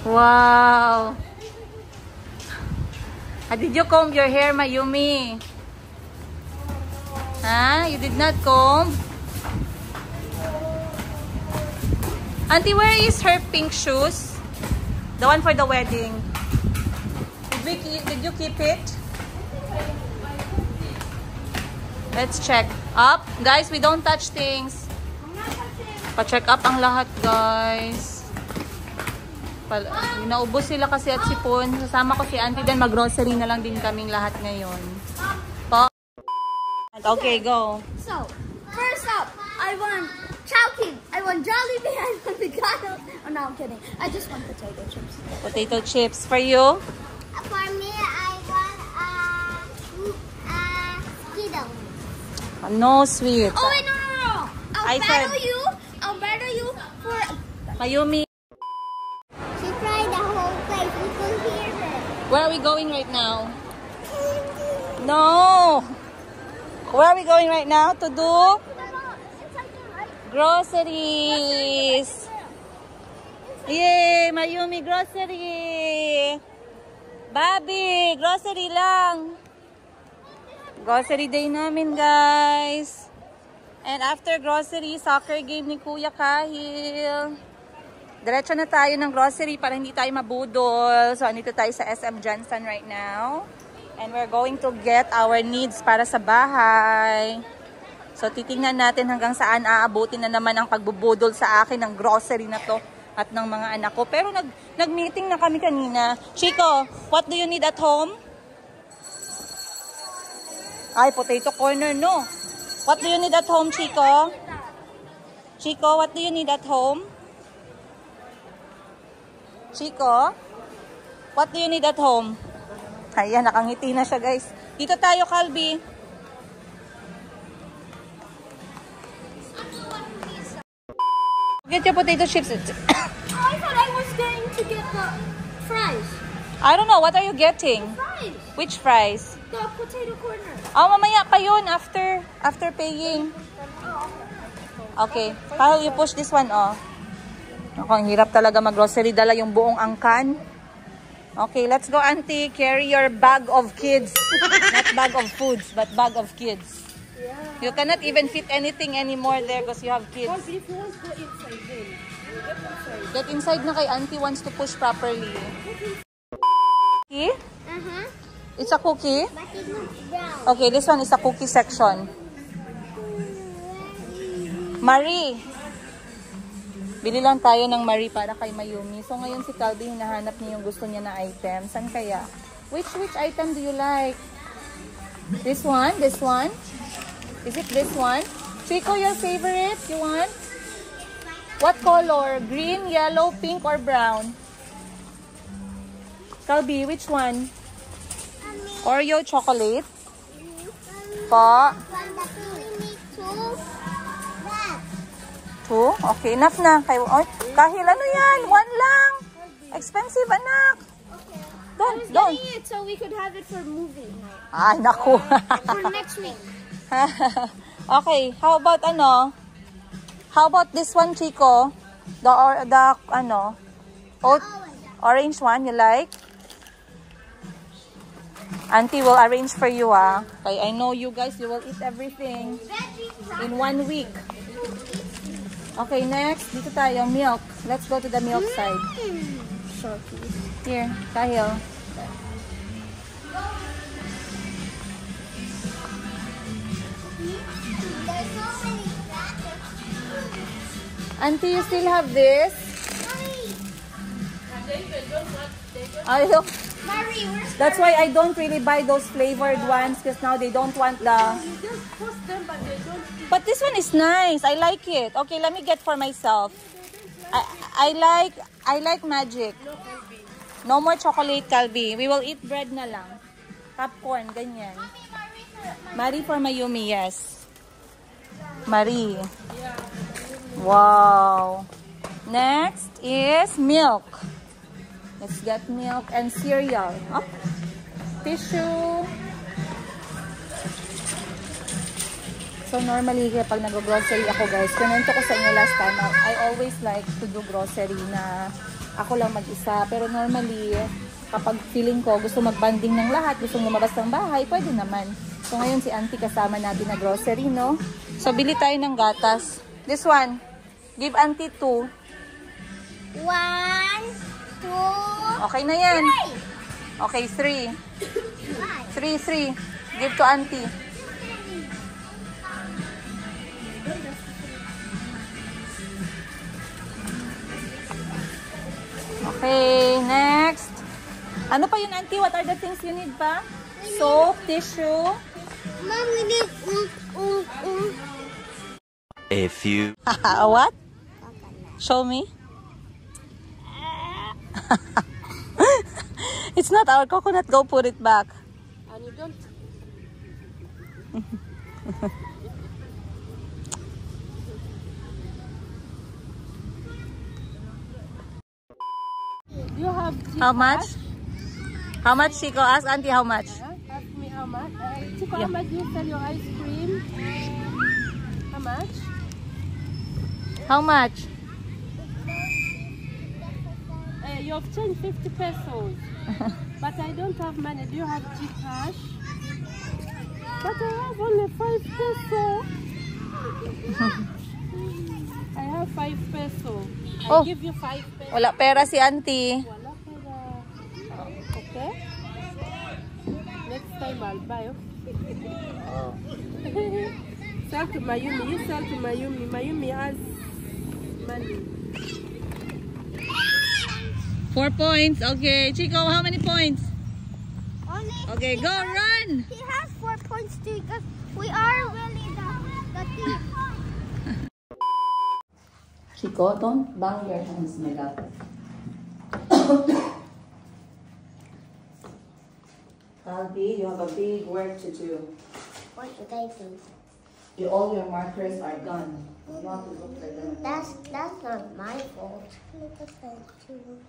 Wow. Did you comb your hair, Mayumi? Huh? You did not comb? Auntie, where is her pink shoes? The one for the wedding. Did you keep it? Let's check. Up. Guys, we don't touch things. Pa-check up ang lahat, guys. Naubos sila kasi at sipon. Sasama ko si Auntie din. Mag-grocery na lang din kaming lahat ngayon. Okay, go. So, first up, I want Chowking. I want Jollibee. I want McDonald's. Oh, no, I'm kidding. I just want potato chips. Potato chips. For you? For me, I want Skittles. No sweet. Oh, wait, no. I'll battle you for... Mayumi. She tried the whole place. We could hear her. Where are we going right now? No. Where are we going right now to do? Groceries. Yay, Mayumi, grocery. Bobby, grocery lang. Grocery day namin, guys. And after grocery, soccer game ni Kuya Kahil. Diretso na tayo ng grocery para hindi tayo mabudol. So, andito tayo sa SM Johnson right now. And we're going to get our needs para sa bahay. So, titingnan natin hanggang saan aabutin na naman ang pagbubudol sa akin ng grocery na to at ng mga anak ko. Pero nag-meeting na kami kanina. Chico, what do you need at home? Ay, potato corner, no. What do you need at home, Chico? Chico, what do you need at home? Chico, what do you need at home? Ayan, nakangiti na siya, guys. Dito tayo, Calby. Get your potato chips. I thought I was going to get the fries. I don't know. What are you getting? The fries. Which fries? The potato corner. Oh, mamaya pa yun after paying. Okay. How you push this one, oh. Ako, ang hirap talaga mag-grocery. Dala yung buong angkan. Okay, let's go, Auntie. Carry your bag of kids. Not bag of foods, but bag of kids. Yeah. You cannot even fit anything anymore there because you have kids. If you want to go inside, then get inside. Get inside na kay Auntie wants to push properly. Cookie? It's a cookie? But it looks brown. Okay, this one is a cookie section. Marie. Bili lang tayo ng Marie para kay Mayumi. So ngayon si Calby hinahanap niya yung gusto niya na item. San kaya? Which item do you like? This one? This one? Is it this one? Chico, your favorite? You want? What color? Green, yellow, pink, or brown? Calby, which one? Oreo chocolate? Po? Two? Okay, enough na. Kahil ano yan? One lang. Expensive, anak. Okay. Don't. Getting it so we could have it for movie night. Ay, naku. For next week. Okay, how about ano? How about this one, Chico? The orange one, you like? Auntie will arrange for you, ah. Okay, I know you guys, you will eat everything in 1 week. Okay, next, dito tayo, milk. Let's go to the milk side. Sure. Here, Kahil. Auntie, you still have this? That's why I don't really buy those flavored ones because now they don't want the... But this one is nice. I like it. Okay, let me get for myself. I like Magic. No more chocolate, Calby. We will eat bread na lang. Popcorn, ganyan. Marie for Mayumi, yes. Marie. Wow. Next is milk. Let's get milk and cereal. Oh. Tissue. So normally kapag nag-grocery ako guys, kunento ko sa inyo last time, I always like to do grocery na ako lang mag-isa. Pero normally, kapag feeling ko gusto mag-banding ng lahat, gusto lumabas ng bahay, pwede naman. So ngayon si auntie kasama natin na grocery, no? So bili tayo ng gatas. This one, give auntie 2. 1, 2, Okay na yan. Okay, 3. 3. Give to auntie. Okay, next. Ano pa yun, auntie? What are the things you need pa? Soap, tissue. Mom, we need A few. What? Show me. It's not our coconut. Go put it back. And you don't. You have How much? How much, Chico? Ask auntie how much. Ask me how much. Chico, Yeah. how much do you sell your ice cream? How much? How much? You have changed 50 pesos. But I don't have money. Do you have Gcash? But I have only 5 pesos. I have 5 pesos. I Oh. give you 5 pesos. Wala pera si auntie. Wala pera. Okay? Next time I'll buy. Sell to Mayumi. You sell to Mayumi. Mayumi has money. 4 points. Okay. Chico, how many points? Only. Okay, go run. He has 4 points too because we are really the team. Chico, don't bang your hands, my love. Calvi, you have a big work to do. What should I do? All your markers are gone. You want to look for them. That's not my fault. Look at that too.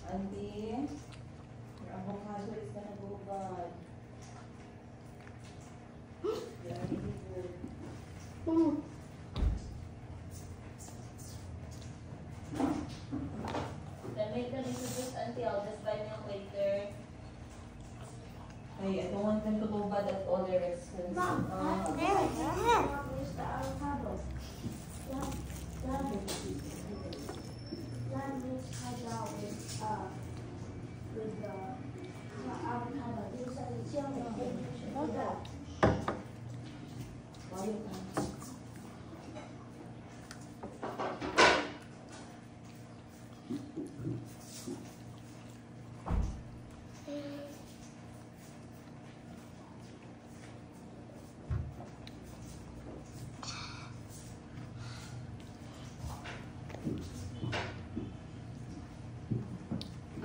Auntie, your avocado is gonna go bad. Very good. Then make them into this, auntie. I'll just buy milk later. Hey, I don't want them to go bad at all. They're expensive. Where's the avocado?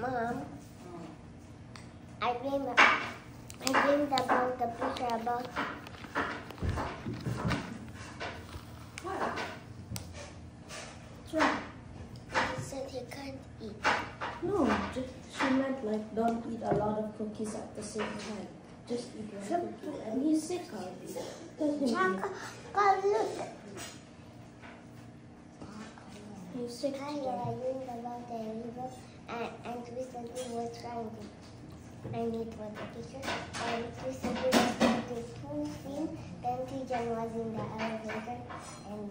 Mom, I dreamed about the picture about what? He said he can't eat. No, she meant like don't eat a lot of cookies at the same time. Just eat one cookie. And he's sick already. Let him eat. Chaka, look. He's sick Hi, today. I dreamed about the river and recently was trying to meet with the teacher. And recently was trying to Finn. Then teacher was in the elevator and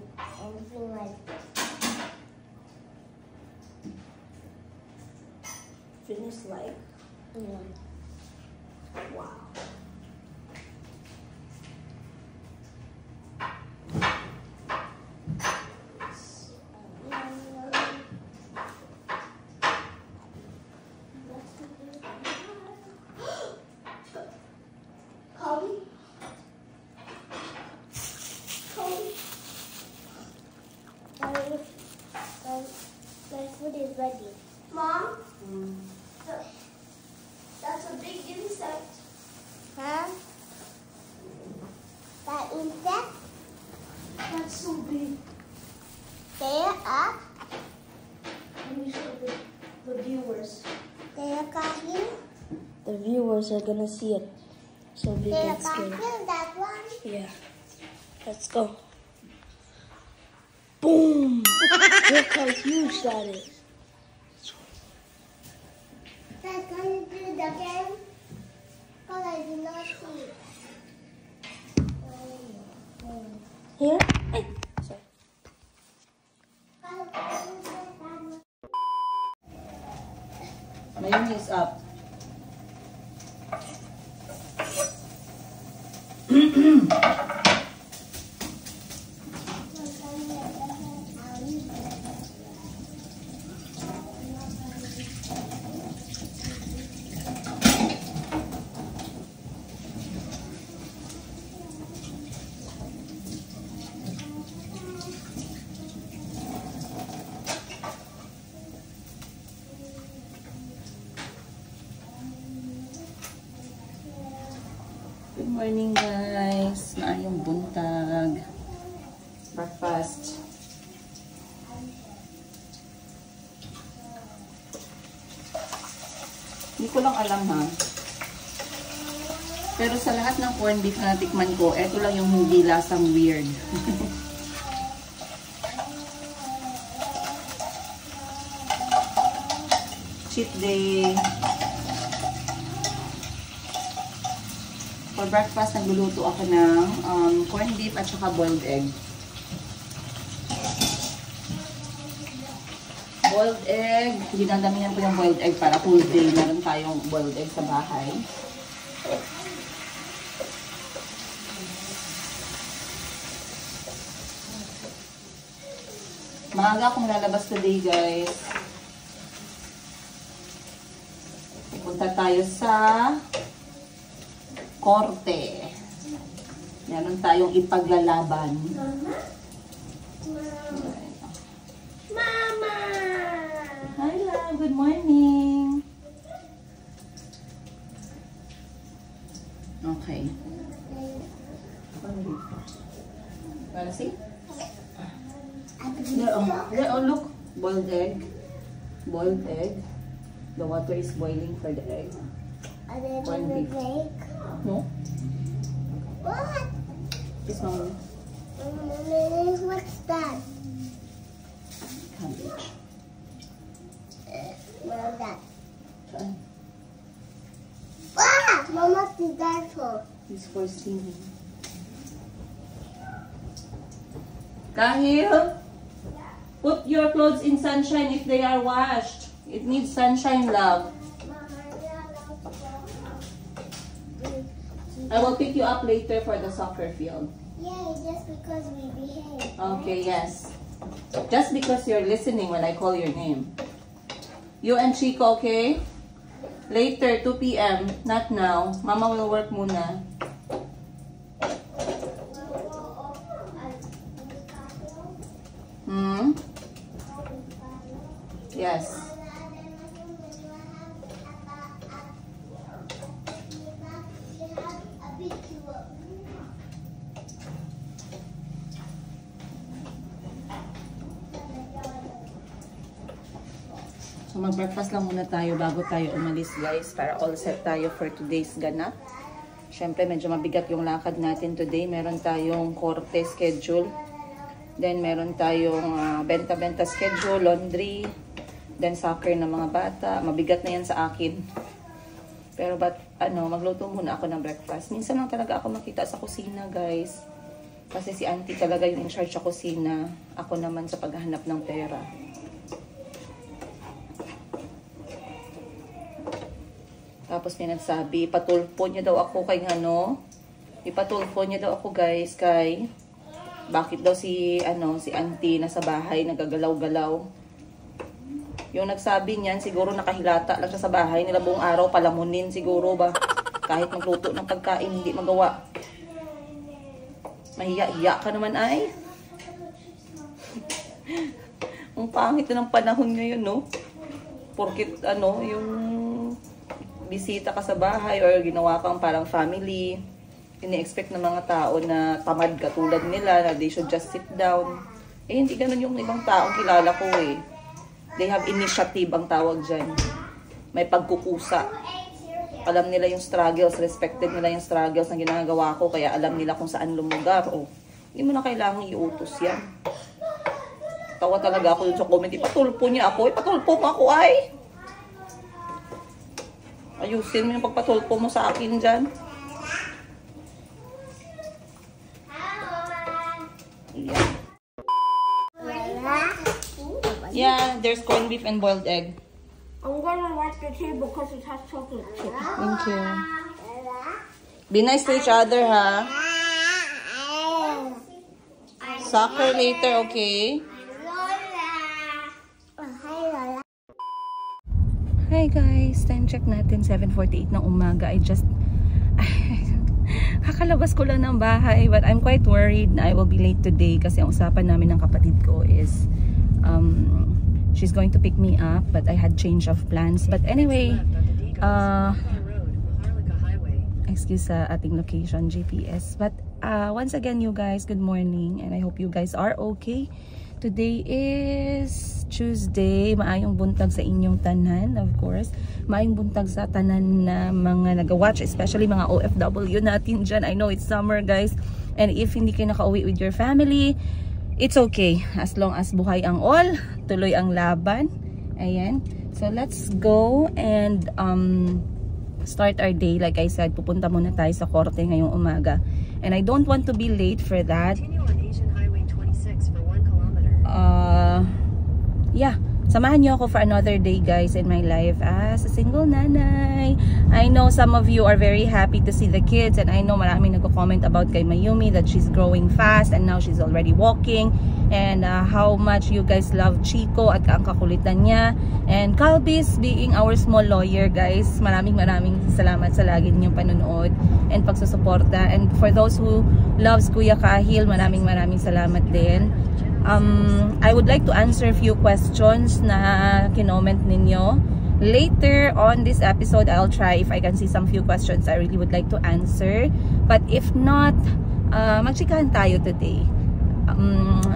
Finn was Finish like, yeah. wow. My food is ready. Mom? That's a big insect. Huh? That's so big. There are. Let me show the viewers. There are here. The viewers are gonna see it. So big There and scary. are that one. Yeah. Let's go. Boom! Look how huge that is. Dad, can you do it again? Because I did not see it. Here? Ay, sorry. Mayonnaise up. Good morning guys. Naayong buntag. Breakfast. Hindi ko lang alam ha. Pero sa lahat ng corned beef na natikman ko, eto lang yung hindi lasang weird. Cheat day. For breakfast, nagluluto ako ng corned beef at saka boiled egg. Boiled egg. Dinadamihan ko yung boiled egg para whole day meron tayong boiled egg sa bahay. Maaga akong lalabas today guys. Punta tayo sa korte. Meron tayong ipaglalaban. Mama! Hi, love. Good morning. Okay. Wanna see? There, oh, look. Boiled egg. Boiled egg. The water is boiling for the egg. Are they Corned going to beef. break? No? What? This one. What's that? Cabbage. What's that? Saan? Ah! Mama, what's that for? This for steaming. Kahil, put your clothes in sunshine if they are washed. It needs sunshine, love. I will pick you up later for the soccer field. Yeah, just because we behave. Okay, yes. Just because you're listening when I call your name. You and Chico, okay? Later, 2 p.m. Not now. Mama will work muna. Hmm? Yes. So mag-breakfast lang muna tayo bago tayo umalis guys para all set tayo for today's ganap. Siyempre medyo mabigat yung lakad natin today. Meron tayong korte schedule. Then meron tayong benta-benta schedule, laundry, then soccer ng mga bata. Mabigat na yan sa akin. Pero magluto muna ako ng breakfast. Minsan lang talaga ako makita sa kusina guys. Kasi si auntie talaga yung in charge sa kusina. Ako naman sa paghahanap ng pera. Tapos may nagsabi, ipatulpo niya daw ako kay ipatulpo niya daw ako guys kay bakit daw si auntie nasa bahay nagagalaw-galaw. Yung nagsabi niyan siguro nakahilata lang siya sa bahay nila buong araw, palamunin siguro ba. Kahit magluto ng pagkain hindi magawa. Mahiya-hiya ka naman ay. Ang pangit na ng panahon ngayon, no? Porkit yung bisita ka sa bahay or ginawa kang parang family, ini-expect ng mga tao na tamad katulad nila, na they should just sit down. Eh, hindi ganun yung ibang taong kilala ko eh. They have initiative ang tawag dyan. May pagkukusa. Alam nila yung struggles, respected nila yung struggles na ginagawa ko, kaya alam nila kung saan lumugar. O, hindi mo na kailangang iutos yan. Tawa talaga ako dun sa comment, ipatulpo niya ako, ipatulpo mo ako ay! Ayusin mo yung pagpatulpo mo sa akin dyan. Yeah, there's corned beef and boiled egg. I'm gonna wipe the table because it has chocolate chips. Thank you. Be nice to each other, ha? Soccer later, okay? Hi guys, time check natin 7:48 ng umaga. Kakalabas ko lang ng bahay, but I'm quite worried na I will be late today kasi ang usapan namin ng kapatid ko is she's going to pick me up, but I had change of plans. But anyway, excuse sa ating location GPS, but once again you guys, good morning, and I hope you guys are okay. Today is Tuesday. Maayong buntag sa inyong tanan, of course. Maayong buntag sa tanan na mga nag-watch, especially mga OFW natin dyan. I know it's summer, guys. And if hindi kayo nakauwi with your family, it's okay. As long as buhay ang all, tuloy ang laban. Ayan. So, let's go and start our day. Like I said, pupunta muna tayo sa korte ngayong umaga. And I don't want to be late for that. Yeah, samahan niyo ako for another day, guys, in my life as a single nanay. I know some of you are very happy to see the kids, and I know maraming nagko-comment about kay Mayumi that she's growing fast and now she's already walking, and how much you guys love Chico at ang kakulitan niya, and Calbis being our small lawyer, guys. Maraming salamat sa lagi ninyong panonood and pagsusuporta, and for those who loves Kuya Kahil, maraming salamat din. I would like to answer a few questions na kinoment ninyo. Later on this episode, I'll try if I can see some few questions I really would like to answer. But if not, magchikahan tayo today.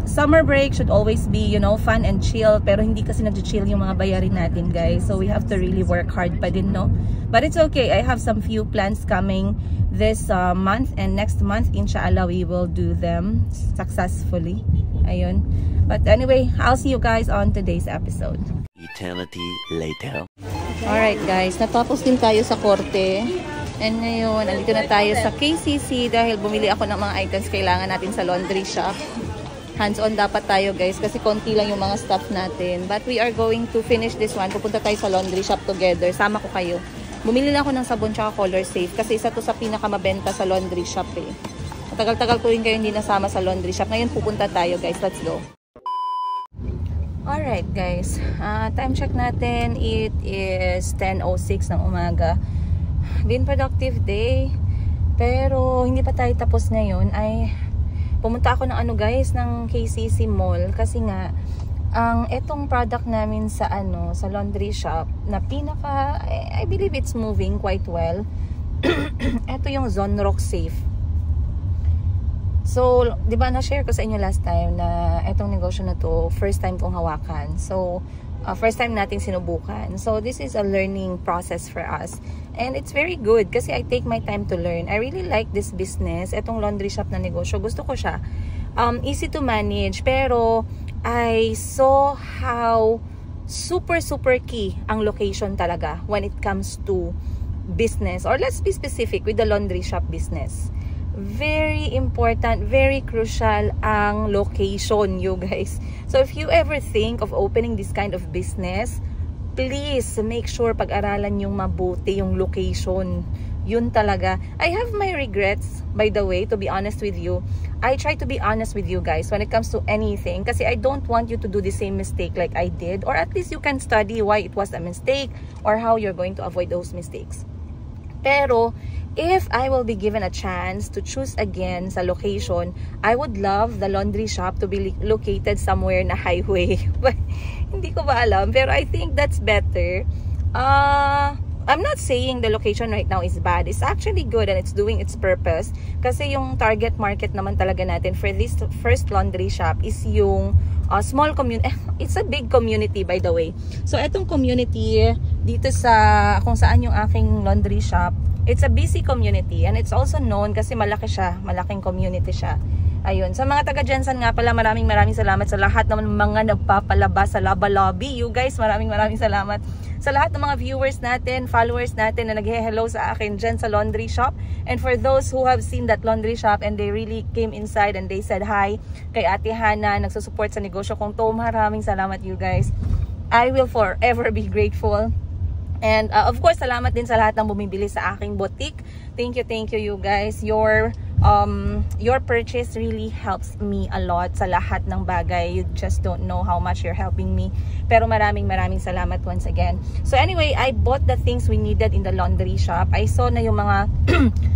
Summer break should always be, you know, fun and chill. Pero hindi kasi nag-chill yung mga bayarin natin, guys. So we have to really work hard pa din, no? But it's okay. I have some few plans coming this month, and next month, inshallah, we will do them successfully. Ayun. But anyway, I'll see you guys on today's episode. Eternity later. Alright guys, natapos din tayo sa korte. And ngayon, andito na tayo sa KCC dahil bumili ako ng mga items kailangan natin sa laundry shop. Hands-on dapat tayo, guys, kasi konti lang yung mga stuff natin. But we are going to finish this one. Pupunta tayo sa laundry shop together. Sama ko kayo. Bumili lang ako ng sabon tsaka Color Safe kasi isa to sa pinakamabenta sa laundry shop eh. Matagal-tagal ko rin kayo hindi nasama sa laundry shop. Ngayon pupunta tayo, guys. Let's go. Alright, guys. Time check natin. It is 10:06 ng umaga. Been productive day. Pero hindi pa tayo tapos ngayon. Ay pumunta ako ng guys, ng KCC Mall. Kasi nga, etong product namin sa sa laundry shop na pinaka, I believe it's moving quite well. Ito yung Zonrox Safe. So, di ba na-share ko sa inyo last time na etong negosyo na to, first time kong hawakan. So, first time nating sinubukan. So, this is a learning process for us. And it's very good kasi I take my time to learn. I really like this business. Etong laundry shop na negosyo, gusto ko siya. Easy to manage, pero I saw how super key ang location talaga when it comes to business. Or let's be specific with the laundry shop business. Very important, very crucial ang location, you guys. So if you ever think of opening this kind of business, please make sure pag-aralan yung mabuti yung location. Yun talaga. I have my regrets, by the way, to be honest with you. I try to be honest with you guys when it comes to anything kasi I don't want you to do the same mistake like I did, or at least you can study why it was a mistake or how you're going to avoid those mistakes. Pero if I will be given a chance to choose again sa location, I would love the laundry shop to be located somewhere na highway. But hindi ko ba alam, pero I think that's better. I'm not saying the location right now is bad. It's actually good and it's doing its purpose. Kasi yung target market naman talaga natin for this first laundry shop is yung small community. It's a big community, by the way. So, etong community dito sa kung saan yung aking laundry shop, it's a busy community and it's also known kasi malaki siya. Malaking community siya. Ayun. Sa mga taga Jensen nga pala, maraming salamat sa lahat ng mga nagpapalabas sa Laba Lobby. You guys, maraming salamat. Sa lahat ng mga viewers natin, followers natin na nag-hello sa akin dyan sa laundry shop. And for those who have seen that laundry shop and they really came inside and they said hi kay Ate Hana, nagsusupport sa negosyo kong to, maraming salamat you guys. I will forever be grateful. And of course, salamat din sa lahat ng bumibili sa aking boutique. Thank you you guys. Your purchase really helps me a lot sa lahat ng bagay. You just don't know how much you're helping me. Pero maraming salamat once again. So anyway, I bought the things we needed in the laundry shop. I saw na yung mga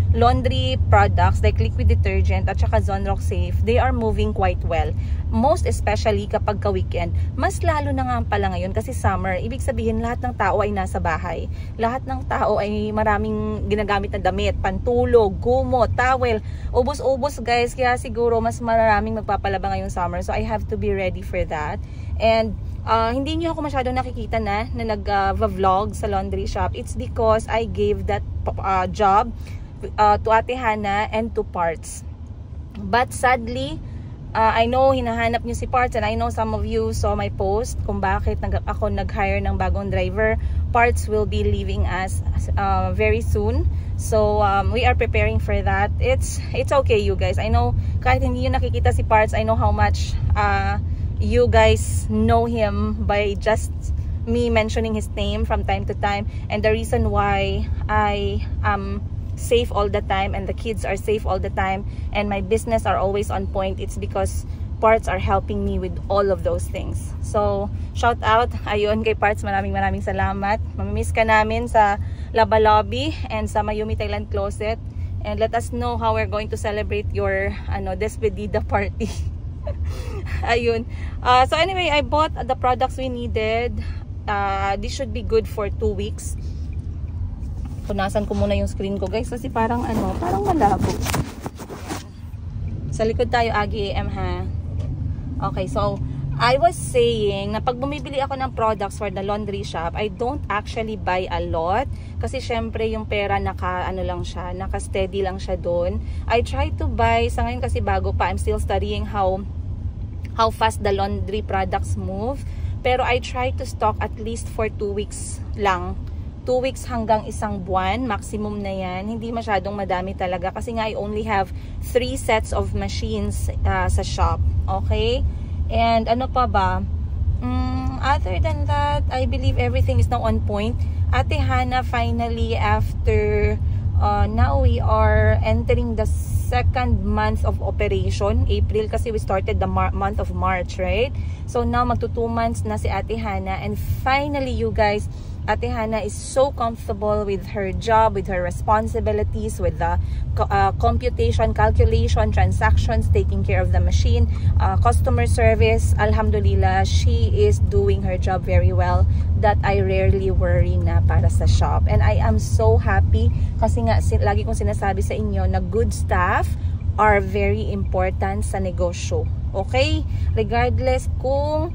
laundry products like liquid detergent at saka Zonrox Safe. They are moving quite well. Most especially kapag ka-weekend. Mas lalo na nga pala ngayon kasi summer. Ibig sabihin lahat ng tao ay nasa bahay. Lahat ng tao ay maraming ginagamit na damit, pantulog, gumot, towel. Ubos-ubos guys. Kaya siguro mas maraming magpapalaba ngayong summer. So I have to be ready for that. And hindi nyo ako masyadong nakikita na nag-vlog sa laundry shop. It's because I gave that job to Ate Hana and to Parts. But sadly, I know hinahanap nyo si Parts and I know some of you saw my post kung bakit ako nag-hire ng bagong driver. Parts will be leaving us very soon. So we are preparing for that. It's okay you guys. I know kahit hindi nyo nakikita si Parts, I know how much you guys know him by just me mentioning his name from time to time. And the reason why I am safe all the time and the kids are safe all the time and my business are always on point, it's because Parts are helping me with all of those things. So shout out ayun kay Parts, maraming salamat. Mamimiss ka namin sa Laba Lobby and sa Mayumi Thailand Closet, and let us know how we're going to celebrate your despedida party. Ayun. So anyway, I bought the products we needed. This should be good for 2 weeks. Punasan ko muna yung screen ko guys kasi parang malabo. Sa likod tayo, Agi AM ha. Okay, so I was saying na pag bumibili ako ng products for the laundry shop, I don't actually buy a lot kasi syempre yung pera naka-steady lang siya doon. I try to buy, sa ngayon kasi bago pa, I'm still studying how fast the laundry products move. Pero I try to stock at least for 2 weeks lang. 2 weeks hanggang 1 buwan, maximum na yan. Hindi masyadong madami talaga kasi nga I only have 3 sets of machines sa shop. Okay? And ano pa ba? Other than that, I believe everything is now on point. Ate Hana finally after now we are entering the 2nd month of operation. April kasi we started the month of March, right? So now magto 2 months na si Ate Hana, and finally you guys, Ate Hana is so comfortable with her job, with her responsibilities, with the computation, calculation, transactions, taking care of the machine, customer service. Alhamdulillah, she is doing her job very well, that I rarely worry na para sa shop. And I am so happy kasi nga lagi kong sinasabi sa inyo na good staff are very important sa negosyo. Okay? Regardless kung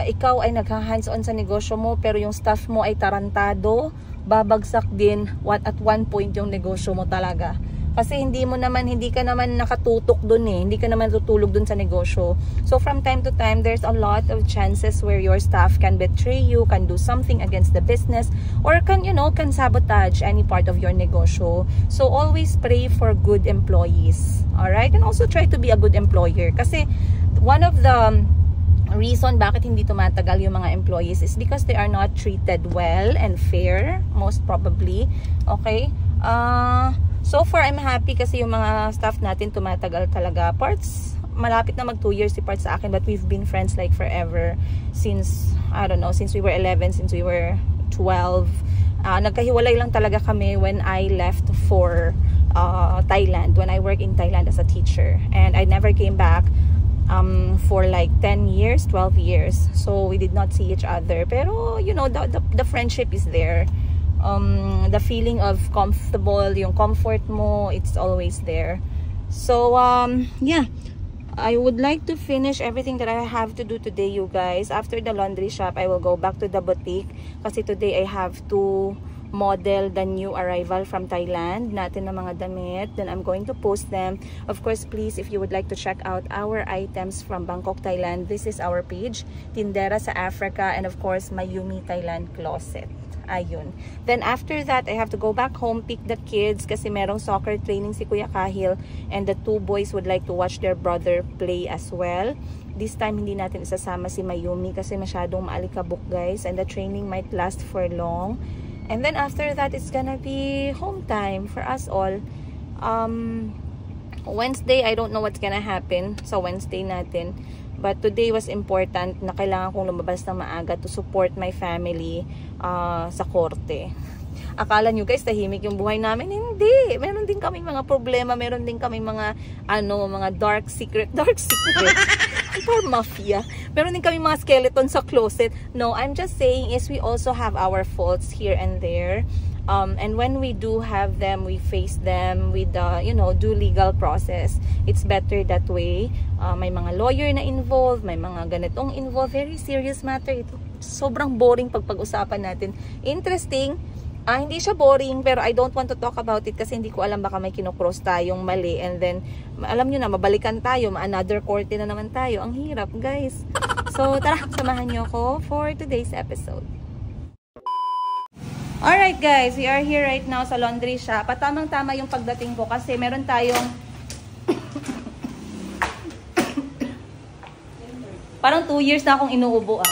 ikaw ay nagha-hands-on sa negosyo mo pero yung staff mo ay tarantado, babagsak din at one point yung negosyo mo talaga. Kasi hindi ka naman nakatutok dun hindi ka naman tutulog dun sa negosyo. So from time to time, there's a lot of chances where your staff can betray you, can do something against the business, or can sabotage any part of your negosyo. So always pray for good employees. Alright? And also try to be a good employer. Kasi one of the reason bakit hindi tumatagal yung mga employees is because they are not treated well and fair, most probably. Okay? So far, I'm happy kasi yung mga staff natin tumatagal talaga. Parts, malapit na mag 2 years si Parts sa akin, but we've been friends like forever since, I don't know, since we were 11, since we were 12. Nagkahiwalay lang talaga kami when I left for Thailand, when I worked in Thailand as a teacher. And I never came back for like 10 years, 12 years. So we did not see each other. Pero, you know, the friendship is there. the feeling of comfortable, yung comfort mo, it's always there. So yeah, I would like to finish everything that I have to do today, you guys. After the laundry shop, I will go back to the boutique kasi today I have to model the new arrival from Thailand natin ng mga damit. Then I'm going to post them. Of course, please, if you would like to check out our items from Bangkok, Thailand, this is our page, Tindera sa Africa, and of course, Mayumi Thailand Closet. Ayun. Then after that, I have to go back home, pick the kids kasi merong soccer training si Kuya Kahil, and the 2 boys would like to watch their brother play as well. This time, hindi natin isasama si Mayumi kasi masyadong maalikabok, guys, and the training might last for long. And then after that, it's gonna be home time for us all. Wednesday, I don't know what's gonna happen sa Wednesday natin. But today was important na kailangan kong lumabas ng maaga to support my family sa korte. Akala nyo guys, tahimik yung buhay namin. Hindi. Meron din kaming mga problema. Meron din kaming mga, mga dark secret. For mafia. Meron din kaming mga skeleton sa closet. No, I'm just saying is we also have our faults here and there. And when we do have them, we face them with do legal process. It's better that way. May mga lawyer na involved, may mga ganitong involved. Very serious matter ito. Sobrang boring pag-usapan natin. Interesting. Hindi siya boring, pero I don't want to talk about it kasi hindi ko alam, baka may kinocross tayong mali, and then alam nyo na, mabalikan tayo, another court na naman tayo. Ang hirap, guys. So tara, samahan nyo ako for today's episode. Alright guys, we are here right now sa laundry shop. Patamang-tama yung pagdating ko kasi meron tayong parang 2 years na akong inuubo.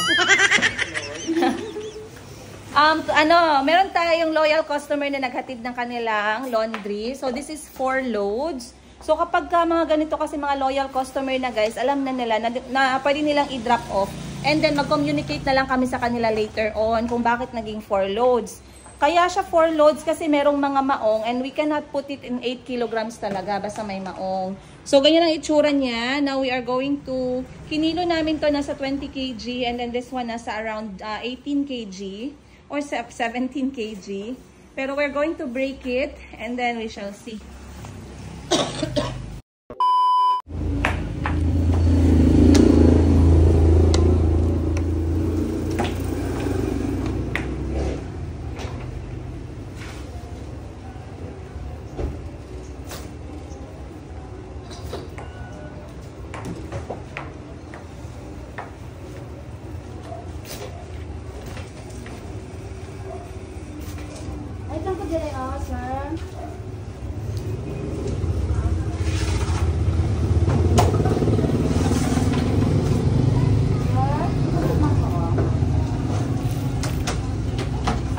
Meron tayong loyal customer na naghatid ng kanilang laundry. So this is 4 loads. So kapag mga ganito kasi mga loyal customer na guys, alam na nila na pwede nilang i-drop off. And then mag-communicate na lang kami sa kanila later on kung bakit naging 4 loads. Kaya siya 4 loads kasi merong mga maong and we cannot put it in 8 kilograms talaga basta may maong. So ganyan ang itsura niya. Now we are going to, kinilo namin to nasa 20 kg and then this one nasa around 18 kg or 17 kg. Pero we're going to break it and then we shall see.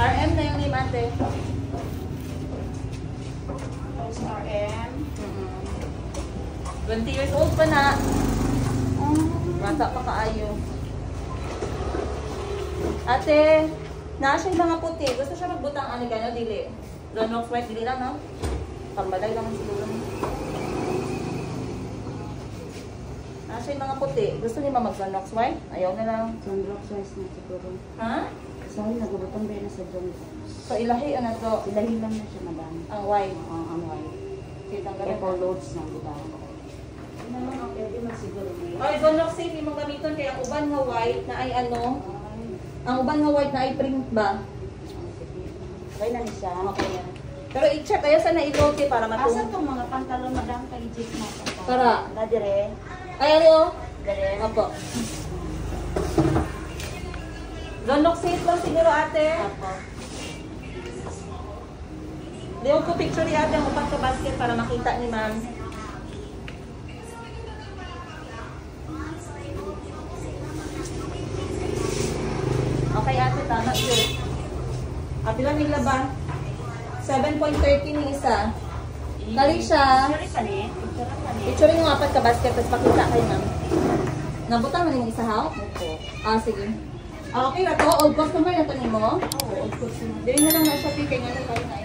RM na yung name ate. RM. 20 years old pa na. Mata pa kaayo. Ate, naa siya yung mga puti. Gusto siya magbutang gano'n, dili. Ronald White, dili lang, no? Pambalay lang siguro. Naa siya yung mga puti. Gusto niya mag-Ronald White? Ayaw na lang. Ronald White na siguro. Ha? Sorry, nagubutang ba na sa Ronald. So, ilahi, to? Ilahi lang na siya, madami. Ang white? Ang white. Kitang Kaya ganun. for loads na butang. Ano naman ang pwede man siguro ngayon? Ay, Ronald Safe, yung mga gamiton. Kaya ang uban nga white na ay ang uban nga white na ay print ba? Okay na ni siya. Okay yan. Pero i-check kaya sana i-lote para Asa matulog. itong mga pantalon madam kay Jake na ito? Tara. Dire. Ay, ano? Dire. Opo. Ronald Safe lang siguro ate. Apo. Diyan ko picture ni ate ang upat sa basket para makita ni ma'am. Okay ate, tama yun. Ate lang yung laban. 7.30 ni isa. Dali siya. Picture yung apat ka basket, tapos pakita kayo ma'am. Nabutang na yung isa ha? Opo. Sige. Okay na to. Old customer na to ni mo? Oo, old customer. Dili na lang na siya, kaya nga na tayo na